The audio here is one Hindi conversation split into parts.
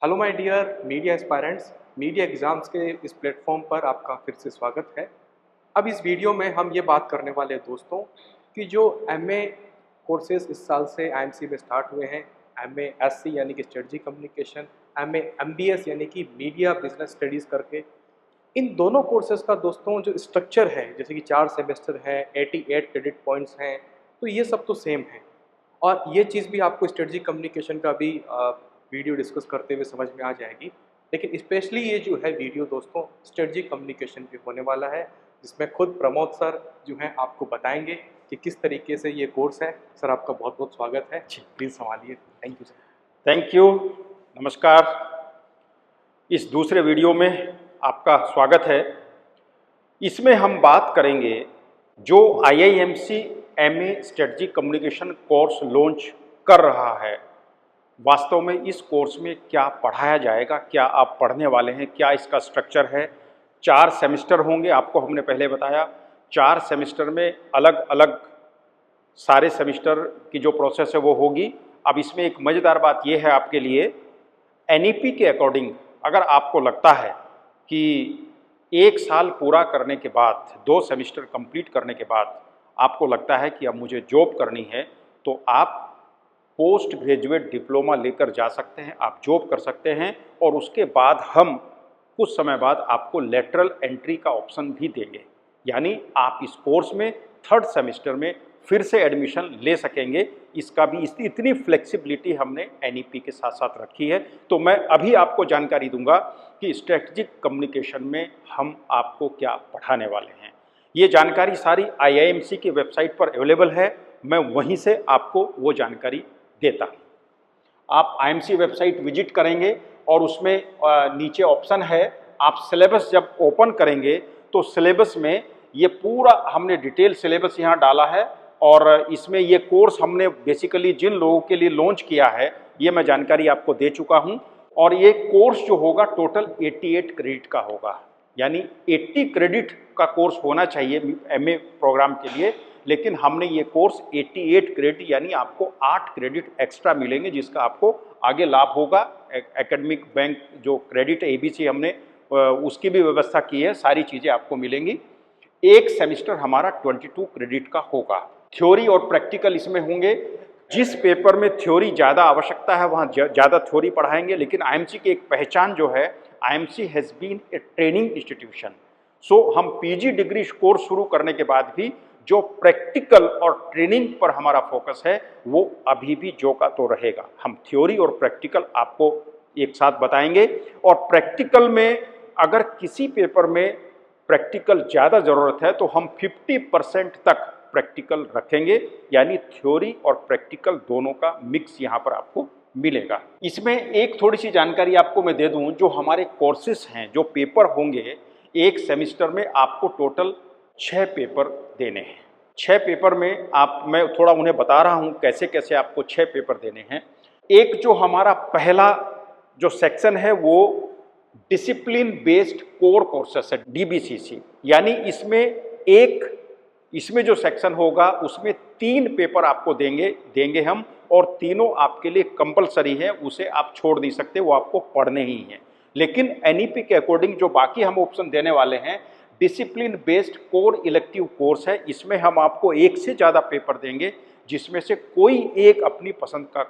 Hello my dear media aspirants, media exams के इस प्लेटफॉर्म पर आपका फिर से स्वागत है। अब इस वीडियो में हम ये बात करने वाले हैं दोस्तों कि जो एमए कोर्सेज इस साल से आईएमसी में स्टार्ट हुए हैं, एमए एससी यानी कि स्ट्रेटजी कम्युनिकेशन, एमए एमबीएस यानी कि मीडिया बिजनेस स्टडीज़ करके, इन दोनों कोर्सेज का दोस्तों जो स्ट्रक्चर है, जैसे कि 4 सेमेस्टर हैं, 88 क्रेडिट पॉइंट्स हैं, तो ये सब तो सेम है। और ये चीज़ भी आपको स्ट्रेटजी कम्युनिकेशन का भी वीडियो डिस्कस करते हुए समझ में आ जाएगी। लेकिन स्पेशली ये जो है वीडियो दोस्तों स्ट्रेटजी कम्युनिकेशन पे होने वाला है, जिसमें खुद प्रमोद सर जो हैं आपको बताएंगे कि किस तरीके से ये कोर्स है। सर आपका बहुत बहुत स्वागत है, प्लीज़ संभालिए। Thank you sir. Thank you, नमस्कार। इस दूसरे वीडियो में आपका स्वागत है। इसमें हम बात करेंगे जो IIMC MA strategy communication course launch कर रहा है, वास्तव में इस कोर्स में क्या पढ़ाया जाएगा, क्या आप पढ़ने वाले हैं, क्या इसका स्ट्रक्चर है। 4 सेमेस्टर होंगे, आपको हमने पहले बताया। 4 सेमेस्टर में अलग अलग सारे सेमेस्टर की जो प्रोसेस है वो होगी। अब इसमें एक मज़ेदार बात यह है आपके लिए, एनईपी के अकॉर्डिंग अगर आपको लगता है कि 1 साल पूरा करने के बाद, 2 सेमेस्टर कंप्लीट करने के बाद आपको लगता है कि अब मुझे जॉब करनी है, तो आप पोस्ट ग्रेजुएट डिप्लोमा लेकर जा सकते हैं, आप जॉब कर सकते हैं। और उसके बाद हम कुछ समय बाद आपको लेटरल एंट्री का ऑप्शन भी देंगे, यानी आप इस कोर्स में 3rd सेमेस्टर में फिर से एडमिशन ले सकेंगे। इसका भी इतनी फ्लेक्सिबिलिटी हमने एनईपी के साथ साथ रखी है। तो मैं अभी आपको जानकारी दूंगा कि स्ट्रेटजिक कम्युनिकेशन में हम आपको क्या पढ़ाने वाले हैं। ये जानकारी सारी आईआईएमसी की वेबसाइट पर अवेलेबल है, मैं वहीं से आपको वो जानकारी देता हूँ। आप आईएमसी वेबसाइट विजिट करेंगे और उसमें नीचे ऑप्शन है, आप सिलेबस जब ओपन करेंगे तो सिलेबस में ये पूरा हमने डिटेल सिलेबस यहाँ डाला है। और इसमें ये कोर्स हमने बेसिकली जिन लोगों के लिए लॉन्च किया है, ये मैं जानकारी आपको दे चुका हूँ। और ये कोर्स जो होगा टोटल 88 क्रेडिट का होगा, यानी 80 क्रेडिट का कोर्स होना चाहिए एमए प्रोग्राम के लिए, लेकिन हमने ये कोर्स 88 क्रेडिट यानी आपको 8 क्रेडिट एक्स्ट्रा मिलेंगे, जिसका आपको आगे लाभ होगा। एकेडमिक बैंक जो क्रेडिट है एबीसी हमने उसकी भी व्यवस्था की है, सारी चीज़ें आपको मिलेंगी। एक सेमेस्टर हमारा 22 क्रेडिट का होगा। थ्योरी और प्रैक्टिकल इसमें होंगे। जिस पेपर में थ्योरी ज़्यादा आवश्यकता है वहाँ ज़्यादा थ्योरी पढ़ाएंगे, लेकिन आईएमसी की एक पहचान जो है, IMC has been a training institution. So हम पीजी डिग्री कोर्स शुरू करने के बाद भी जो प्रैक्टिकल और ट्रेनिंग पर हमारा फोकस है वो अभी भी जो का तो रहेगा। हम थ्योरी और प्रैक्टिकल आपको एक साथ बताएंगे। और प्रैक्टिकल में अगर किसी पेपर में प्रैक्टिकल ज़्यादा ज़रूरत है तो हम 50% तक प्रैक्टिकल रखेंगे, यानी थ्योरी और प्रैक्टिकल दोनों का मिक्स यहाँ पर आपको मिलेगा। इसमें एक थोड़ी सी जानकारी आपको मैं दे दूँ, जो हमारे कोर्सेस हैं, जो पेपर होंगे एक सेमेस्टर में, आपको टोटल 6 पेपर देने हैं। 6 पेपर में मैं थोड़ा उन्हें बता रहा हूँ कैसे कैसे आपको 6 पेपर देने हैं। एक जो हमारा पहला जो सेक्शन है वो डिसिप्लिन बेस्ड कोर कोर्सेस है, डीबीसीसी, यानी इसमें जो सेक्शन होगा उसमें 3 पेपर आपको देंगे हम, और तीनों आपके लिए कंपलसरी है, उसे आप छोड़ नहीं सकते, वो आपको पढ़ने ही हैं। लेकिन एनईपी के अकॉर्डिंग जो बाकी हम ऑप्शन देने वाले हैं, discipline based core elective course है, इसमें हम आपको 1 से ज़्यादा पेपर देंगे, जिसमें से कोई एक अपनी पसंद का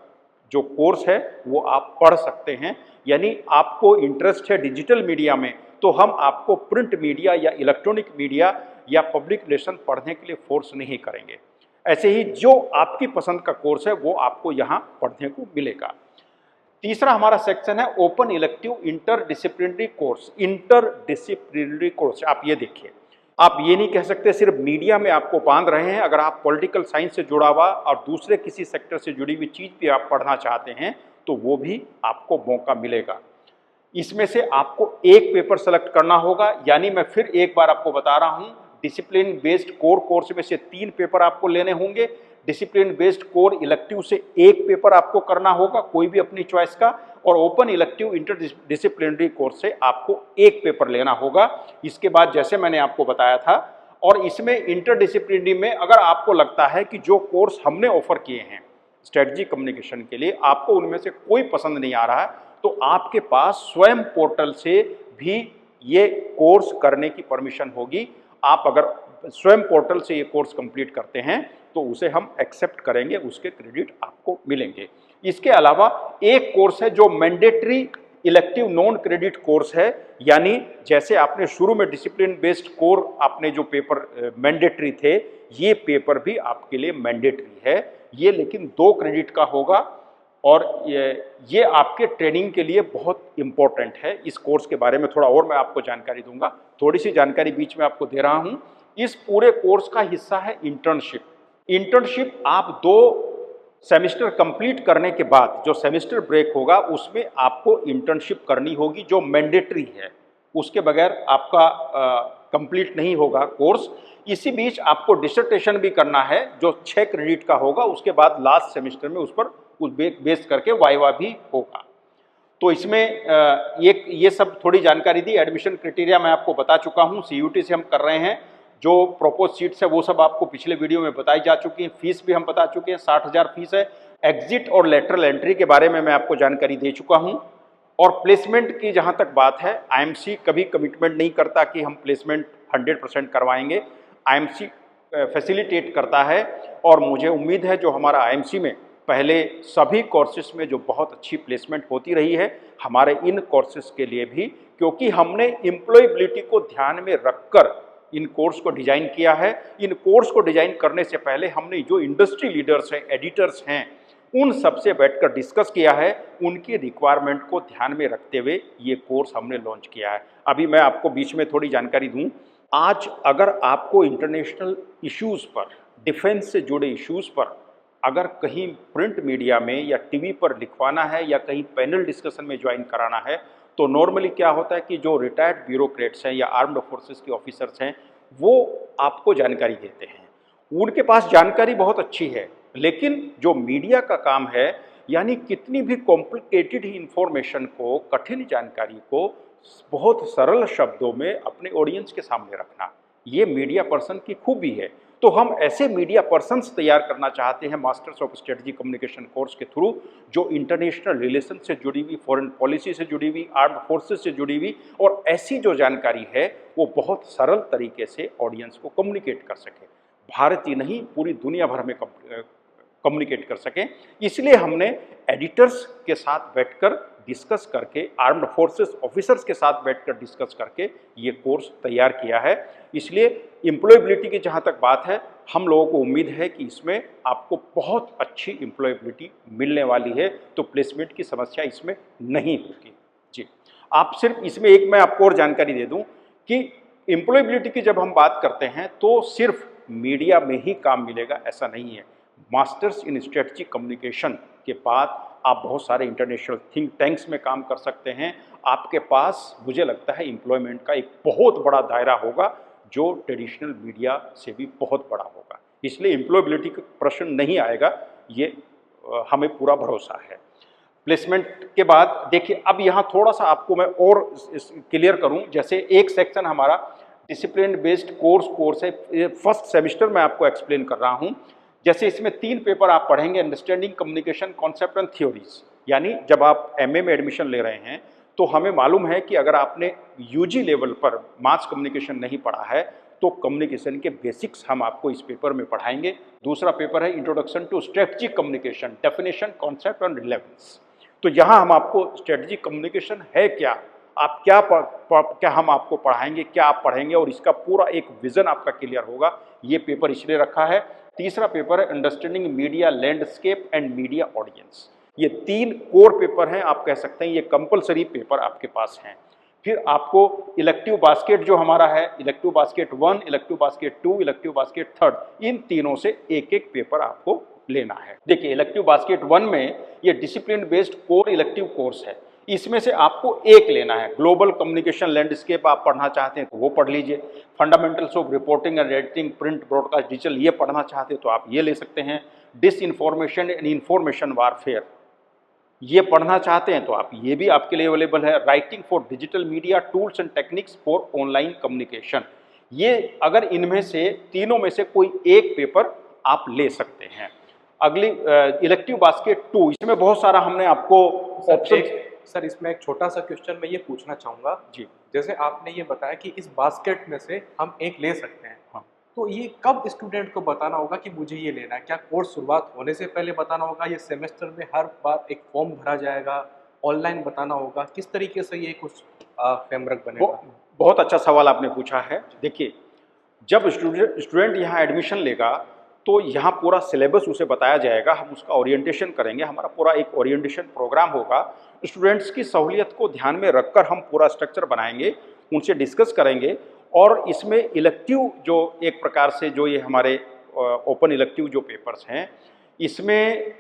जो कोर्स है वो आप पढ़ सकते हैं। यानी आपको इंटरेस्ट है डिजिटल मीडिया में, तो हम आपको प्रिंट मीडिया या इलेक्ट्रॉनिक मीडिया या पब्लिक रिलेशन पढ़ने के लिए फोर्स नहीं करेंगे। ऐसे ही जो आपकी पसंद का कोर्स है वो आपको यहाँ पढ़ने को मिलेगा। तीसरा हमारा सेक्शन है open elective interdisciplinary course. Interdisciplinary course आप ये देखिए, आप ये नहीं कह सकते सिर्फ मीडिया में आपको बांध रहे हैं। अगर आप पॉलिटिकल साइंस से जुड़ा हुआ और दूसरे किसी सेक्टर से जुड़ी हुई चीज़ भी आप पढ़ना चाहते हैं तो वो भी आपको मौका मिलेगा। इसमें से आपको एक पेपर सेलेक्ट करना होगा, यानी मैं फिर एक बार आपको बता रहा हूँ, डिसिप्लिन बेस्ड कोर कोर्स में से 3 पेपर आपको लेने होंगे। डिसिप्लिन बेस्ड कोर इलेक्टिव से 1 पेपर आपको करना होगा, कोई भी अपनी चॉइस का, और ओपन इलेक्टिव इंटरडिसिप्लिनरी कोर्स से आपको 1 पेपर लेना होगा। इसके बाद जैसे मैंने आपको बताया था, और इसमें इंटरडिसिप्लिनरी में अगर आपको लगता है कि जो कोर्स हमने ऑफर किए हैं स्ट्रेटजी कम्युनिकेशन के लिए आपको उनमें से कोई पसंद नहीं आ रहा है, तो आपके पास स्वयं पोर्टल से भी ये कोर्स करने की परमिशन होगी। आप अगर स्वयं पोर्टल से ये कोर्स कंप्लीट करते हैं तो उसे हम एक्सेप्ट करेंगे, उसके क्रेडिट आपको मिलेंगे। इसके अलावा एक कोर्स है जो mandatory elective non credit course है, यानी जैसे आपने शुरू में डिसिप्लिन बेस्ड कोर आपने जो पेपर मैंडेटरी थे, ये पेपर भी आपके लिए मैंडेटरी है। ये लेकिन 2 क्रेडिट का होगा और ये आपके ट्रेनिंग के लिए बहुत इंपॉर्टेंट है। इस कोर्स के बारे में थोड़ा और मैं आपको जानकारी दूंगा, थोड़ी सी जानकारी बीच में आपको दे रहा हूं। इस पूरे कोर्स का हिस्सा है इंटर्नशिप। इंटर्नशिप आप 2 सेमेस्टर कंप्लीट करने के बाद जो सेमेस्टर ब्रेक होगा उसमें आपको इंटर्नशिप करनी होगी, जो मैंडेटरी है, उसके बगैर आपका कंप्लीट नहीं होगा कोर्स। इसी बीच आपको डिसर्टेशन भी करना है जो 6 क्रेडिट का होगा, उसके बाद लास्ट सेमेस्टर में उस पर बेस करके वाइवा भी होगा। तो इसमें ये सब थोड़ी जानकारी दी। एडमिशन क्राइटेरिया मैं आपको बता चुका हूँ, CUT से हम कर रहे हैं। जो प्रोपोज सीट्स है वो सब आपको पिछले वीडियो में बताई जा चुकी हैं। फीस भी हम बता चुके हैं, 60,000 फीस है। एग्जिट और लेटरल एंट्री के बारे में मैं आपको जानकारी दे चुका हूं। और प्लेसमेंट की जहां तक बात है, IMC कभी कमिटमेंट नहीं करता कि हम प्लेसमेंट 100% करवाएंगे। IMC फैसिलिटेट करता है और मुझे उम्मीद है जो हमारा IMC में पहले सभी कोर्सेज में जो बहुत अच्छी प्लेसमेंट होती रही है, हमारे इन कोर्सेज के लिए भी, क्योंकि हमने एम्प्लॉयबिलिटी को ध्यान में रखकर इन कोर्स को डिजाइन किया है। इन कोर्स को डिजाइन करने से पहले हमने जो इंडस्ट्री लीडर्स हैं, एडिटर्स हैं, उन सबसे बैठकर डिस्कस किया है। उनकी रिक्वायरमेंट को ध्यान में रखते हुए ये कोर्स हमने लॉन्च किया है। अभी मैं आपको बीच में थोड़ी जानकारी दूं। आज अगर आपको इंटरनेशनल इश्यूज़ पर, डिफेंस से जुड़े इश्यूज़ पर अगर कहीं प्रिंट मीडिया में या टीवी पर लिखवाना है या कहीं पैनल डिस्कशन में ज्वाइन कराना है, तो नॉर्मली क्या होता है कि जो रिटायर्ड ब्यूरोक्रेट्स हैं या आर्म्ड फोर्सेस के ऑफिसर्स हैं, वो आपको जानकारी देते हैं। उनके पास जानकारी बहुत अच्छी है, लेकिन जो मीडिया का काम है, यानी कितनी भी कॉम्प्लिकेटेड इंफॉर्मेशन को, कठिन जानकारी को बहुत सरल शब्दों में अपने ऑडियंस के सामने रखना, ये मीडिया पर्सन की खूबी है। तो हम ऐसे मीडिया पर्सन्स तैयार करना चाहते हैं masters of strategy communication course के थ्रू, जो इंटरनेशनल रिलेशन से जुड़ी हुई, फॉरेन पॉलिसी से जुड़ी हुई, आर्म्ड फोर्सेस से जुड़ी हुई, और ऐसी जो जानकारी है वो बहुत सरल तरीके से ऑडियंस को कम्युनिकेट कर सके, भारत ही नहीं पूरी दुनिया भर में कम्युनिकेट कर सकें। इसलिए हमने एडिटर्स के साथ बैठकर डिस्कस करके, आर्म्ड फोर्सेस ऑफिसर्स के साथ बैठकर डिस्कस करके ये कोर्स तैयार किया है। इसलिए एम्प्लॉयबिलिटी की जहाँ तक बात है, हम लोगों को उम्मीद है कि इसमें आपको बहुत अच्छी एम्प्लॉयबिलिटी मिलने वाली है, तो प्लेसमेंट की समस्या इसमें नहीं होगी। जी, आप सिर्फ इसमें एक मैं आपको और जानकारी दे दूं कि एम्प्लॉयबिलिटी की जब हम बात करते हैं तो सिर्फ मीडिया में ही काम मिलेगा ऐसा नहीं है। मास्टर्स इन स्ट्रेटजी कम्युनिकेशन के बाद आप बहुत सारे इंटरनेशनल थिंक टैंक्स में काम कर सकते हैं। आपके पास मुझे लगता है एम्प्लॉयमेंट का एक बहुत बड़ा दायरा होगा, जो ट्रेडिशनल मीडिया से भी बहुत बड़ा होगा। इसलिए एम्प्लॉयबिलिटी का प्रश्न नहीं आएगा, ये हमें पूरा भरोसा है। प्लेसमेंट के बाद देखिए, अब यहाँ थोड़ा सा आपको मैं और क्लियर करूँ। जैसे एक सेक्शन हमारा डिसिप्लिन बेस्ड कोर्स है, फर्स्ट सेमेस्टर में आपको एक्सप्लेन कर रहा हूँ। जैसे इसमें 3 पेपर आप पढ़ेंगे, understanding communication concept and theories. यानी जब आप MA में एडमिशन ले रहे हैं तो हमें मालूम है कि अगर आपने UG लेवल पर मास कम्युनिकेशन नहीं पढ़ा है तो कम्युनिकेशन के बेसिक्स हम आपको इस पेपर में पढ़ाएंगे। दूसरा पेपर है introduction to strategic communication, definition, concept and relevance. तो यहाँ हम आपको स्ट्रेटजिक कम्युनिकेशन है क्या, आप क्या हम आपको पढ़ाएंगे, क्या आप पढ़ेंगे, और इसका पूरा एक विजन आपका क्लियर होगा। ये पेपर इसलिए रखा है। तीसरा पेपर है understanding media landscape and media audience. ये 3 कोर पेपर हैं, आप कह सकते हैं ये कंपलसरी पेपर आपके पास हैं। फिर आपको इलेक्टिव बास्केट जो हमारा है, elective basket 1, elective basket 2, elective basket 3, इन तीनों से एक एक पेपर आपको लेना है। देखिए, इलेक्टिव बास्केट 1 में ये discipline based core elective course है। इसमें से आपको एक लेना है। ग्लोबल कम्युनिकेशन लैंडस्केप आप पढ़ना चाहते हैं तो वो पढ़ लीजिए। Fundamentals of reporting and editing, print, broadcast, digital, ये पढ़ना चाहते हैं तो आप ये ले सकते हैं। डिसइंफॉर्मेशन एंड इंफॉर्मेशन वारफेयर, ये पढ़ना चाहते हैं तो आप ये भी आपके लिए अवेलेबल है। Writing for digital media, tools and techniques for online communication, ये अगर इनमें से तीनों में से कोई एक पेपर आप ले सकते हैं। अगली इलेक्टिव बास्केट 2, इसमें बहुत सारा हमने आपको ऑप्शन सर इसमें एक छोटा सा क्वेश्चन मैं ये पूछना चाहूँगा जी। जैसे आपने ये बताया कि इस बास्केट में से हम एक ले सकते हैं, हाँ। तो ये कब स्टूडेंट को बताना होगा कि मुझे ये लेना है? क्या कोर्स शुरुआत होने से पहले बताना होगा, ये सेमेस्टर में हर बार एक फॉर्म भरा जाएगा, ऑनलाइन बताना होगा, किस तरीके से ये कुछ फ्रेमवर्क बनेगा? बहुत अच्छा सवाल आपने पूछा है। देखिए, जब स्टूडेंट यहाँ एडमिशन लेगा तो यहाँ पूरा सिलेबस उसे बताया जाएगा, हम उसका ओरिएंटेशन करेंगे, हमारा पूरा एक ओरिएंटेशन प्रोग्राम होगा। स्टूडेंट्स की सहूलियत को ध्यान में रखकर हम पूरा स्ट्रक्चर बनाएंगे, उनसे डिस्कस करेंगे और इसमें इलेक्टिव जो एक प्रकार से जो ये हमारे ओपन इलेक्टिव जो पेपर्स हैं, इसमें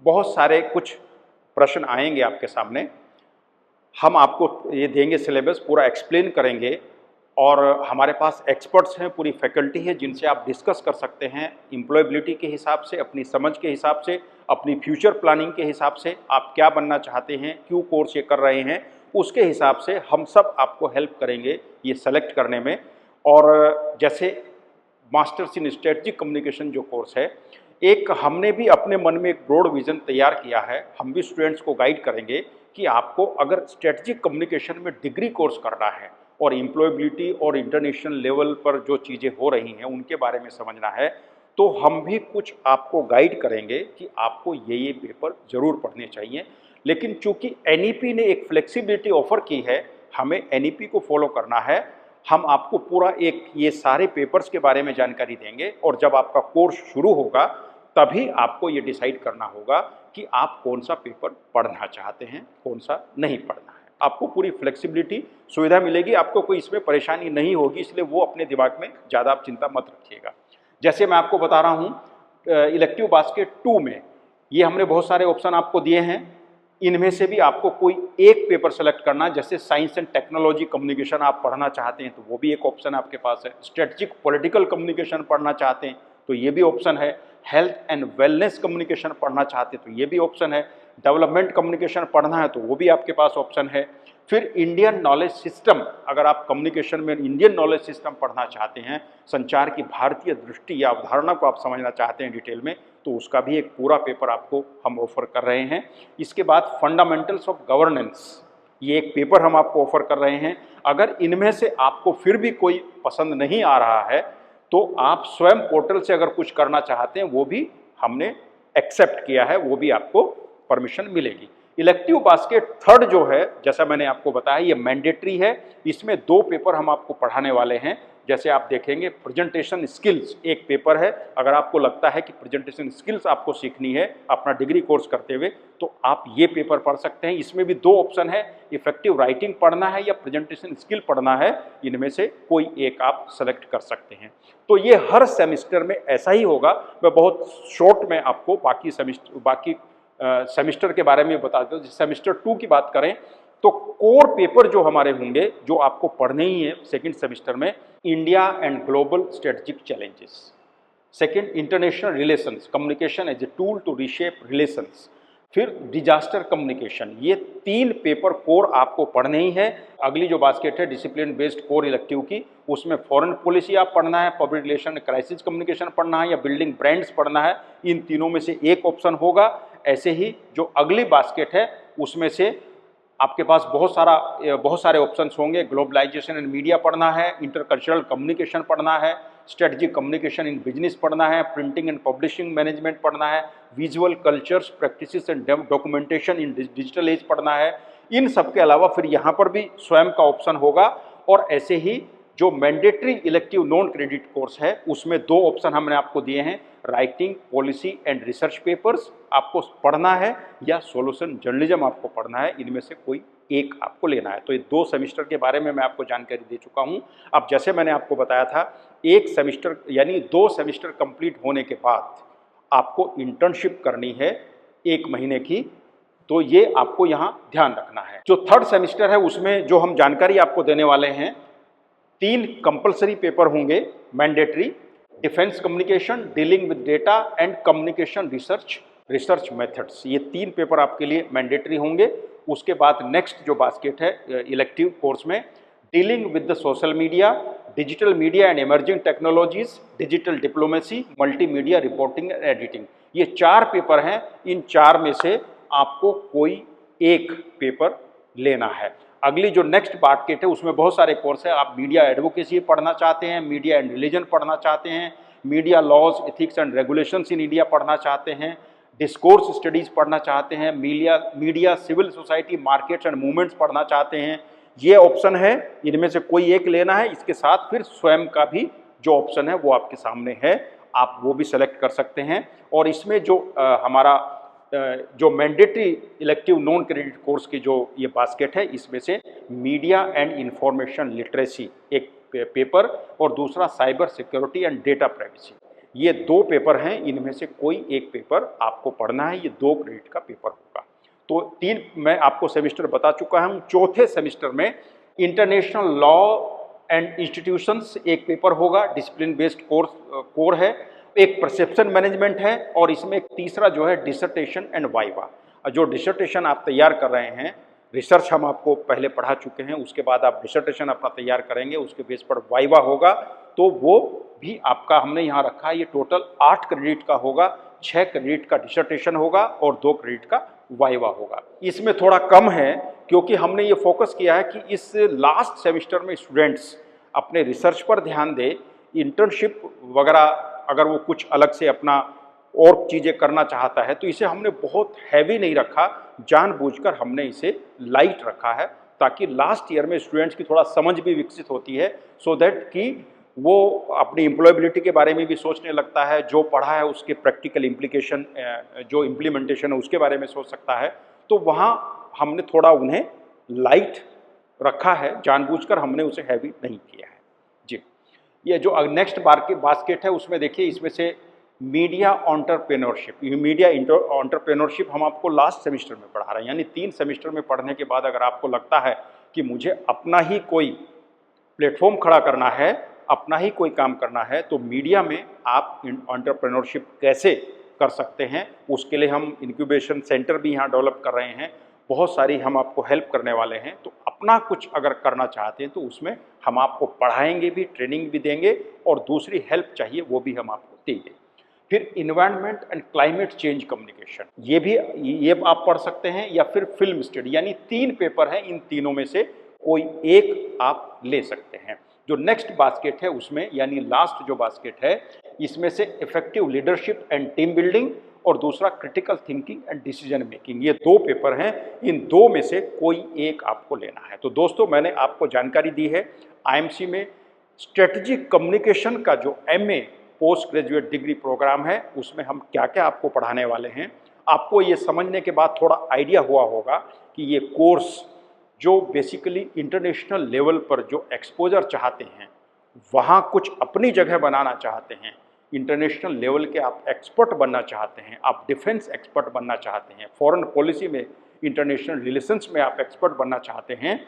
बहुत सारे कुछ प्रश्न आएंगे आपके सामने। हम आपको ये देंगे सिलेबस, पूरा एक्सप्लेन करेंगे और हमारे पास एक्सपर्ट्स हैं, पूरी फैकल्टी है जिनसे आप डिस्कस कर सकते हैं एम्प्लॉयबिलिटी के हिसाब से, अपनी समझ के हिसाब से, अपनी फ्यूचर प्लानिंग के हिसाब से, आप क्या बनना चाहते हैं, क्यों कोर्स ये कर रहे हैं, उसके हिसाब से हम सब आपको हेल्प करेंगे ये सेलेक्ट करने में। और जैसे मास्टर्स इन स्ट्रेटजिक कम्युनिकेशन जो कोर्स है, एक हमने भी अपने मन में एक ब्रॉड विजन तैयार किया है, हम भी स्टूडेंट्स को गाइड करेंगे कि आपको अगर स्ट्रेटजिक कम्युनिकेशन में डिग्री कोर्स करना है और एम्प्लॉयबिलिटी और इंटरनेशनल लेवल पर जो चीज़ें हो रही हैं उनके बारे में समझना है, तो हम भी कुछ आपको गाइड करेंगे कि आपको ये पेपर ज़रूर पढ़ने चाहिए। लेकिन चूंकि एनईपी ने एक फ्लेक्सिबिलिटी ऑफर की है, हमें एनईपी को फॉलो करना है। हम आपको पूरा एक ये सारे पेपर्स के बारे में जानकारी देंगे और जब आपका कोर्स शुरू होगा तभी आपको ये डिसाइड करना होगा कि आप कौन सा पेपर पढ़ना चाहते हैं, कौन सा नहीं पढ़ना है। आपको पूरी फ्लेक्सिबिलिटी सुविधा मिलेगी, आपको कोई इसमें परेशानी नहीं होगी, इसलिए वो अपने दिमाग में ज़्यादा आप चिंता मत रखिएगा। जैसे मैं आपको बता रहा हूँ इलेक्टिव बास्केट 2 में ये हमने बहुत सारे ऑप्शन आपको दिए हैं, इनमें से भी आपको कोई एक पेपर सेलेक्ट करना, जैसे साइंस एंड टेक्नोलॉजी कम्युनिकेशन आप पढ़ना चाहते हैं तो वो भी एक ऑप्शन आपके पास है। स्ट्रेटजिक पॉलिटिकल कम्युनिकेशन पढ़ना चाहते हैं तो ये भी ऑप्शन है। हेल्थ एंड वेलनेस कम्युनिकेशन पढ़ना चाहते हैं तो ये भी ऑप्शन है। डेवलपमेंट कम्युनिकेशन पढ़ना है तो वो भी आपके पास ऑप्शन है। फिर इंडियन नॉलेज सिस्टम, अगर आप कम्युनिकेशन में इंडियन नॉलेज सिस्टम पढ़ना चाहते हैं, संचार की भारतीय दृष्टि या अवधारणा को आप समझना चाहते हैं डिटेल में, तो उसका भी एक पूरा पेपर आपको हम ऑफर कर रहे हैं। इसके बाद फंडामेंटल्स ऑफ गवर्नेंस, ये एक पेपर हम आपको ऑफर कर रहे हैं। अगर इनमें से आपको फिर भी कोई पसंद नहीं आ रहा है तो आप स्वयं पोर्टल से अगर कुछ करना चाहते हैं वो भी हमने एक्सेप्ट किया है, वो भी आपको परमिशन मिलेगी। इलेक्टिव बास्केट 3 जो है, जैसा मैंने आपको बताया, ये मैंडेटरी है। इसमें 2 पेपर हम आपको पढ़ाने वाले हैं। जैसे आप देखेंगे प्रेजेंटेशन स्किल्स एक पेपर है। अगर आपको लगता है कि प्रेजेंटेशन स्किल्स आपको सीखनी है अपना डिग्री कोर्स करते हुए तो आप ये पेपर पढ़ सकते हैं। इसमें भी 2 ऑप्शन है, इफेक्टिव राइटिंग पढ़ना है या प्रेजेंटेशन स्किल पढ़ना है, इनमें से कोई एक आप सेलेक्ट कर सकते हैं। तो ये हर सेमिस्टर में ऐसा ही होगा। मैं बहुत शॉर्ट में आपको बाकी सेमिस्टर के बारे में बता दूं। सेमिस्टर 2 की बात करें तो कोर पेपर जो हमारे होंगे, जो आपको पढ़ने ही है सेकंड सेमिस्टर में, India and global strategic challenges, second international relations, communication as a tool to reshape relations, फिर डिजास्टर कम्युनिकेशन, ये 3 पेपर कोर आपको पढ़ने ही है। अगली जो बास्केट है डिसिप्लिन बेस्ड कोर इलेक्टिव की, उसमें फॉरेन पॉलिसी आप पढ़ना है, पब्लिक रिलेशन, क्राइसिस कम्युनिकेशन पढ़ना है या बिल्डिंग ब्रांड्स पढ़ना है। इन तीनों में से एक ऑप्शन होगा। ऐसे ही जो अगली बास्केट है उसमें से आपके पास बहुत सारे ऑप्शंस होंगे। ग्लोबलाइजेशन एंड मीडिया पढ़ना है, इंटरकल्चरल कम्युनिकेशन पढ़ना है, स्ट्रेटजिक कम्युनिकेशन इन बिजनेस पढ़ना है, प्रिंटिंग एंड पब्लिशिंग मैनेजमेंट पढ़ना है, visual cultures practices and documentation in digital age पढ़ना है। इन सब के अलावा फिर यहाँ पर भी स्वयं का ऑप्शन होगा। और ऐसे ही जो mandatory elective non credit course है उसमें 2 ऑप्शन हमने आपको दिए हैं, writing policy and research papers आपको पढ़ना है या सॉल्यूशन जर्नलिज्म आपको पढ़ना है। इनमें से कोई एक आपको लेना है। तो ये 2 सेमिस्टर के बारे में मैं आपको जानकारी दे चुका हूँ। अब जैसे मैंने आपको बताया था, एक सेमिस्टर यानी 2 सेमिस्टर कंप्लीट होने के बाद आपको इंटर्नशिप करनी है 1 महीने की, तो ये आपको यहाँ ध्यान रखना है। जो 3rd सेमिस्टर है उसमें जो हम जानकारी आपको देने वाले हैं, 3 कंपलसरी पेपर होंगे mandatory, defence communication, dealing with data and communication research methods, ये 3 पेपर आपके लिए मैंडेटरी होंगे। उसके बाद नेक्स्ट जो बास्केट है इलेक्टिव कोर्स में, dealing with the social media, digital media and emerging technologies, digital diplomacy, multimedia reporting and editing, ये 4 पेपर हैं। इन 4 में से आपको कोई एक पेपर लेना है। अगली जो नेक्स्ट बास्केट है उसमें बहुत सारे कोर्स है। आप मीडिया एडवोकेसी पढ़ना चाहते हैं, मीडिया एंड रिलीजन पढ़ना चाहते हैं, media laws, ethics and regulations in India पढ़ना चाहते हैं, डिस्कोर्स स्टडीज़ पढ़ना चाहते हैं, media civil society markets and movements पढ़ना चाहते हैं, ये ऑप्शन है। इनमें से कोई एक लेना है। इसके साथ फिर स्वयं का भी जो ऑप्शन है वो आपके सामने है, आप वो भी सेलेक्ट कर सकते हैं। और इसमें जो हमारा जो mandatory elective non credit course की जो ये बास्केट है, इसमें से मीडिया एंड इंफॉर्मेशन लिटरेसी एक पेपर और दूसरा cyber security and data privacy, ये 2 पेपर हैं। इनमें से कोई एक पेपर आपको पढ़ना है। ये 2 क्रेडिट का पेपर होगा। तो 3 मैं आपको सेमेस्टर बता चुका हूँ। चौथे सेमेस्टर में इंटरनेशनल लॉ एंड इंस्टीट्यूशंस एक पेपर होगा, डिसिप्लिन बेस्ड कोर है। एक परसेप्शन मैनेजमेंट है और इसमें एक तीसरा जो है डिसर्टेशन एंड वाइवा। जो डिसर्टेशन आप तैयार कर रहे हैं, रिसर्च हम आपको पहले पढ़ा चुके हैं, उसके बाद आप डिसर्टेशन अपना तैयार करेंगे, उसके बेस पर वाइवा होगा, तो वो भी आपका हमने यहाँ रखा है। ये टोटल 8 क्रेडिट का होगा, 6 क्रेडिट का डिसर्टेशन होगा और 2 क्रेडिट का वाइवा होगा। इसमें थोड़ा कम है क्योंकि हमने ये फोकस किया है कि इस लास्ट सेमेस्टर में स्टूडेंट्स अपने रिसर्च पर ध्यान दें। इंटर्नशिप वगैरह अगर वो कुछ अलग से अपना और चीज़ें करना चाहता है तो इसे हमने बहुत हैवी नहीं रखा, जानबूझकर हमने इसे लाइट रखा है, ताकि लास्ट ईयर में स्टूडेंट्स की थोड़ा समझ भी विकसित होती है, सो दैट कि वो अपनी एम्प्लॉयबिलिटी के बारे में भी सोचने लगता है, जो पढ़ा है उसके प्रैक्टिकल इम्प्लीकेशन, जो इम्प्लीमेंटेशन है उसके बारे में सोच सकता है। तो वहाँ हमने थोड़ा उन्हें लाइट रखा है, जानबूझकर हमने उसे हैवी नहीं किया है जी। ये जो नेक्स्ट बास्केट है उसमें देखिए, इसमें से मीडिया एंटरप्रेन्योरशिप, मीडिया एंटरप्रेन्योरशिप हम आपको लास्ट सेमेस्टर में पढ़ा रहे हैं। यानी 3 सेमेस्टर में पढ़ने के बाद अगर आपको लगता है कि मुझे अपना ही कोई प्लेटफॉर्म खड़ा करना है, अपना ही कोई काम करना है, तो मीडिया में आप एंटरप्रेन्योरशिप कैसे कर सकते हैं, उसके लिए हम इंक्यूबेशन सेंटर भी यहाँ डेवलप कर रहे हैं। बहुत सारी हम आपको हेल्प करने वाले हैं। तो अपना कुछ अगर करना चाहते हैं तो उसमें हम आपको पढ़ाएंगे भी, ट्रेनिंग भी देंगे, और दूसरी हेल्प चाहिए वो भी हम आपको देंगे। फिर environment and climate change communication, ये आप पढ़ सकते हैं, या फिर फिल्म स्टडी। यानी 3 पेपर हैं, इन तीनों में से कोई एक आप ले सकते हैं। जो नेक्स्ट बास्केट है उसमें, यानी लास्ट जो बास्केट है, इसमें से effective leadership and team building और दूसरा critical thinking and decision making, ये 2 पेपर हैं। इन 2 में से कोई एक आपको लेना है। तो दोस्तों, मैंने आपको जानकारी दी है आईएमसी में स्ट्रेटेजिक कम्युनिकेशन का जो MA post graduate degree programme है, उसमें हम क्या क्या आपको पढ़ाने वाले हैं। आपको ये समझने के बाद थोड़ा आइडिया हुआ होगा कि ये कोर्स जो बेसिकली इंटरनेशनल लेवल पर जो एक्सपोजर चाहते हैं, वहाँ कुछ अपनी जगह बनाना चाहते हैं, इंटरनेशनल लेवल के आप एक्सपर्ट बनना चाहते हैं, आप डिफेंस एक्सपर्ट बनना चाहते हैं, फॉरेन पॉलिसी में, इंटरनेशनल रिलेशंस में आप एक्सपर्ट बनना चाहते हैं,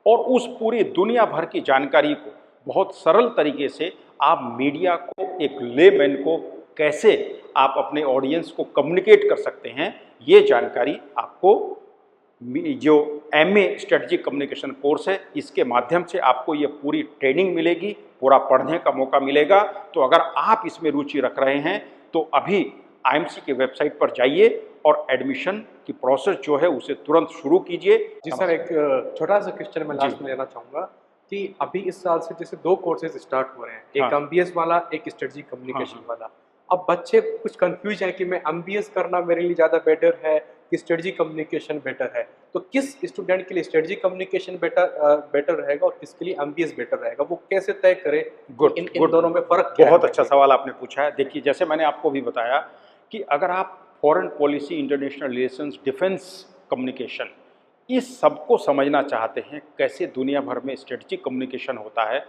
और उस पूरी दुनिया भर की जानकारी को बहुत सरल तरीके से आप मीडिया को, एक लेमैन को कैसे आप अपने ऑडियंस को कम्युनिकेट कर सकते हैं, ये जानकारी आपको जो एमए स्ट्रेटजिक कम्युनिकेशन कोर्स है, इसके माध्यम से आपको ये पूरी ट्रेनिंग मिलेगी, पूरा पढ़ने का मौका मिलेगा। तो अगर आप इसमें रुचि रख रहे हैं तो अभी आईएमसी की वेबसाइट पर जाइए और एडमिशन की प्रोसेस जो है उसे तुरंत शुरू कीजिए। जी सर, एक छोटा सा क्वेश्चन मैं लास्ट में लेना चाहूँगा कि अभी इस साल से जैसे 2 कोर्सेज स्टार्ट हो रहे हैं, एक एमबीएस वाला, एक स्ट्रेटजिक कम्युनिकेशन वाला। अब बच्चे कुछ कंफ्यूज हैं कि मैं एमबीएस करना मेरे लिए ज़्यादा बेटर है कि स्ट्रेटजिक कम्युनिकेशन बेटर है। तो किस स्टूडेंट के लिए स्ट्रेटजिक कम्युनिकेशन बेटर रहेगा और किसके लिए एमबीएस बेटर रहेगा, वो कैसे तय करें? इन दोनों में फ़र्क क्या है? बहुत अच्छा सवाल आपने पूछा है। देखिए, जैसे मैंने आपको भी बताया कि अगर आप foreign policy, international relations, defence communication, इस सबको समझना चाहते हैं, कैसे दुनिया भर में स्ट्रेटजिक कम्युनिकेशन होता है।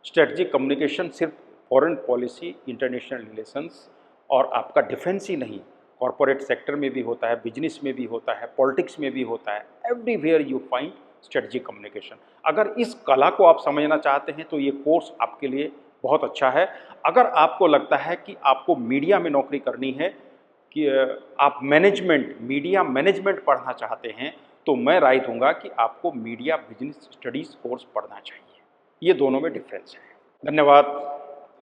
स्ट्रेटजिक कम्युनिकेशन सिर्फ फॉरेन पॉलिसी, इंटरनेशनल रिलेशंस और आपका डिफेंस ही नहीं, कॉरपोरेट सेक्टर में भी होता है, बिजनेस में भी होता है, पॉलिटिक्स में भी होता है। Everywhere you find strategic communication. अगर इस कला को आप समझना चाहते हैं तो ये कोर्स आपके लिए बहुत अच्छा है। अगर आपको लगता है कि आपको मीडिया में नौकरी करनी है, कि आप मीडिया मैनेजमेंट पढ़ना चाहते हैं, तो मैं राय दूंगा कि आपको मीडिया बिजनेस स्टडीज़ कोर्स पढ़ना चाहिए। ये दोनों में डिफरेंस है। धन्यवाद।